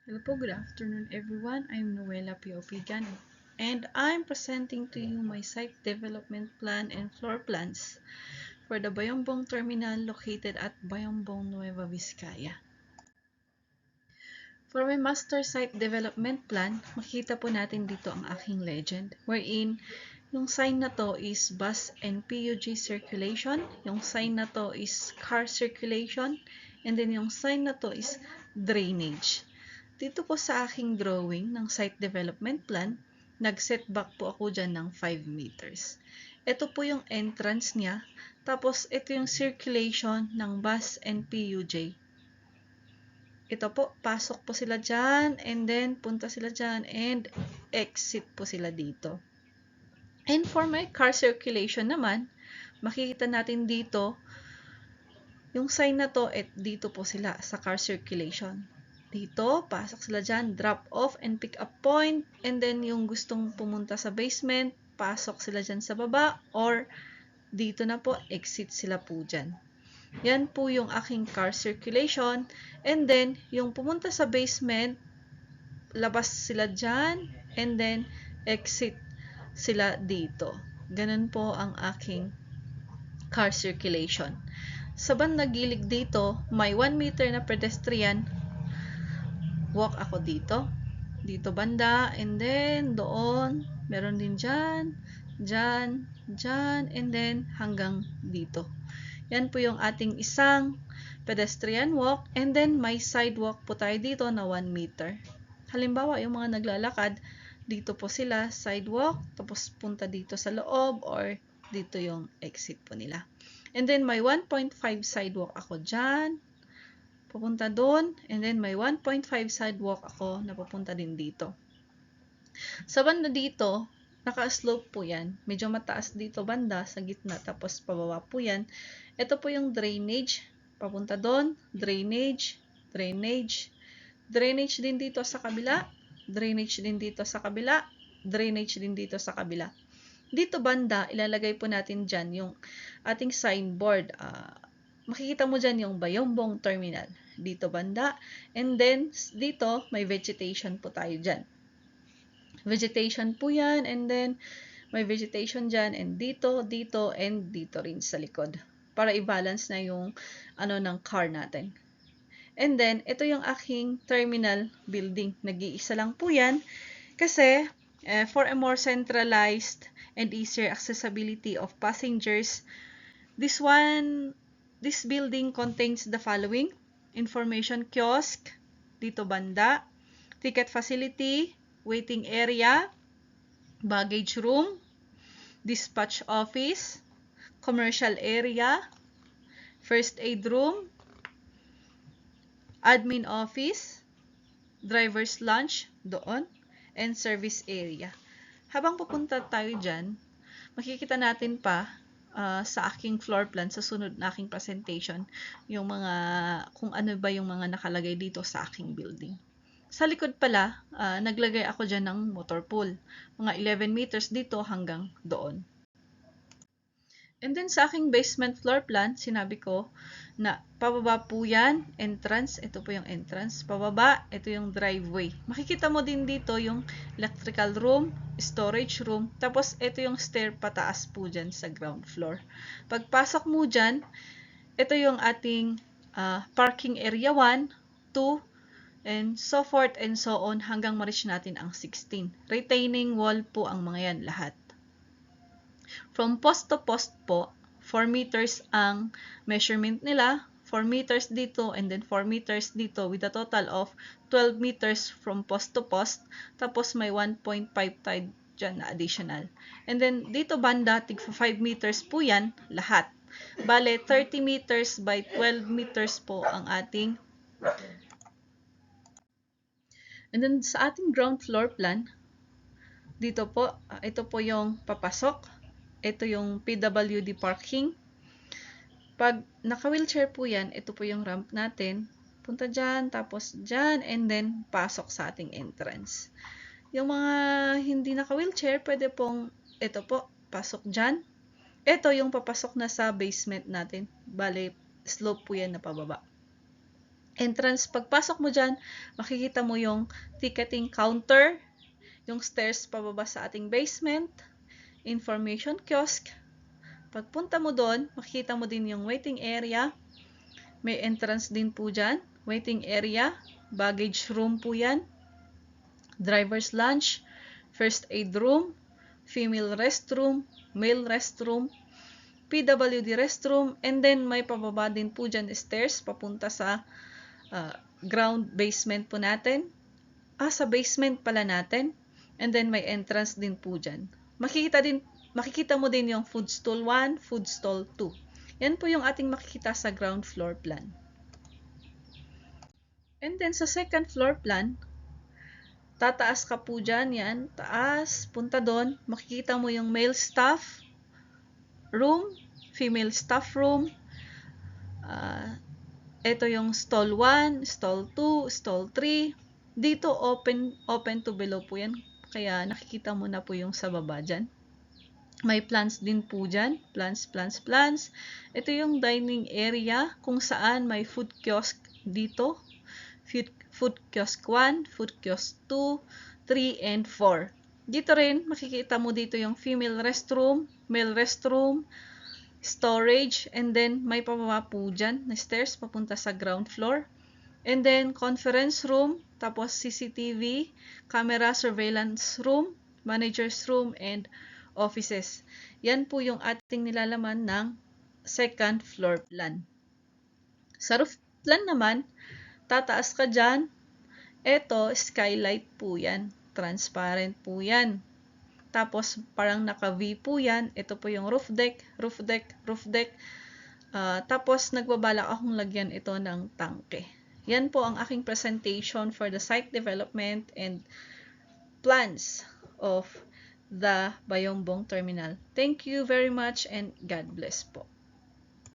Hello po, good afternoon everyone. I'm Noela Piopigan and I'm presenting to you my site development plan and floor plans for the Bayombong Terminal located at Bayombong, Nueva Vizcaya. For my master site development plan, makita po natin dito ang aking legend wherein yung sign na to is bus and PUG circulation, yung sign na to is car circulation, and then yung sign na to is drainage. Dito po sa aking drawing ng site development plan, nag-setback po ako dyan ng 5 meters. Ito po yung entrance niya, tapos ito yung circulation ng bus and PUJ. Ito po, pasok po sila dyan, and then punta sila dyan, and exit po sila dito. And for my car circulation naman, makikita natin dito, yung sign na to, dito po sila sa car circulation. Dito, pasok sila dyan, drop off and pick up point, and then yung gustong pumunta sa basement, pasok sila dyan sa baba, or dito na po, exit sila po dyan. Yan po yung aking car circulation, and then yung pumunta sa basement, labas sila dyan, and then exit sila dito. Ganun po ang aking car circulation. Sa bandang gilid dito, may 1 meter na pedestrian walk ako dito banda, and then doon meron din dyan, and then hanggang dito. Yan po yung ating isang pedestrian walk, and then may sidewalk po tayo dito na 1 meter. Halimbawa, yung mga naglalakad, dito po sila, sidewalk, tapos punta dito sa loob, or dito yung exit po nila. And then may 1.5 sidewalk ako dyan, pupunta doon, and then may 1.5 sidewalk ako na pupunta din dito. Sa banda dito, naka-slope po yan. Medyo mataas dito banda, sa gitna, tapos pababa po yan. Ito po yung drainage. Papunta doon, drainage, drainage, drainage din dito sa kabila, drainage din dito sa kabila, drainage din dito sa kabila. Dito banda, ilalagay po natin dyan yung ating signboard. Makikita mo dyan yung Bayombong Terminal. Dito banda. And then, dito, may vegetation po tayo dyan. Vegetation po yan. And then, may vegetation dyan. And dito, dito, and dito rin sa likod. Para i-balance na yung ng car natin. And then, ito yung aking terminal building. Nag-iisa lang po yan. Kasi, for a more centralized and easier accessibility of passengers, this building contains the following: information kiosk, dito banda, ticket facility, waiting area, baggage room, dispatch office, commercial area, first aid room, admin office, driver's lunch doon, and service area. Habang pupunta tayo dyan, makikita natin pa sa aking floor plan sa sunod na aking presentation yung mga kung ano ba yung mga nakalagay dito sa aking building. Sa likod pala, naglagay ako dyan ng motor pool. Mga 11 meters dito hanggang doon. And then sa aking basement floor plan, sinabi ko na pababa po yan, entrance, ito po yung entrance. Pababa, ito yung driveway. Makikita mo din dito yung electrical room, storage room, tapos ito yung stair pataas po dyan sa ground floor. Pagpasok mo dyan, ito yung ating parking area 1, 2, and so forth and so on hanggang ma-reach natin ang 16. Retaining wall po ang mga yan lahat. From post to post po, 4 meters ang measurement nila, 4 meters dito, and then 4 meters dito, with a total of 12 meters from post to post, tapos may 1.5 tayo dyan na additional. And then dito banda, tig 5 meters po yan, lahat. Bale, 30 meters by 12 meters po ang ating. And then sa ating ground floor plan, dito po, ito po yung papasok. Ito yung PWD parking. Pag naka-wheelchair po yan, ito po yung ramp natin. Punta dyan, tapos dyan, and then pasok sa ating entrance. Yung mga hindi naka-wheelchair, pwede pong, ito po, pasok dyan. Ito yung papasok na sa basement natin. Bale, slope po yan na pababa. Entrance, pagpasok mo dyan, makikita mo yung ticketing counter, yung stairs pababa sa ating basement, information kiosk. Pagpunta mo doon, makikita mo din yung waiting area. May entrance din po dyan, waiting area, baggage room po yan, driver's lunch, first aid room, female restroom, male restroom, PWD restroom, and then may pababa din po dyan stairs papunta sa ground basement po natin. Sa basement pala natin. And then may entrance din po dyan. Makikita mo din yung food stall 1, food stall 2. Yan po yung ating makikita sa ground floor plan. And then sa second floor plan, tataas ka po dyan, yan, taas, punta doon, makikita mo yung male staff room, female staff room, ito yung stall 1, stall 2, stall 3, dito open to below po yan, kaya nakikita mo na po yung sa baba dyan. May plants din po dyan, plants. Ito yung dining area kung saan may food kiosk dito, food kiosk 1, food kiosk 2, 3, and 4. Dito rin, makikita mo dito yung female restroom, male restroom, storage, and then may pababa po dyan na stairs papunta sa ground floor. And then, conference room, tapos CCTV, camera surveillance room, manager's room, and offices. Yan po yung ating nilalaman ng second floor plan. Sa roof plan naman, tataas ka dyan. Ito, skylight po yan. Transparent po yan. Tapos, parang naka-V po yan. Ito po yung roof deck. Tapos, nagbabalak akong lagyan ito ng tangke. Yan po ang aking presentation for the site development and plans of the Bayombong Terminal. Thank you very much and God bless po.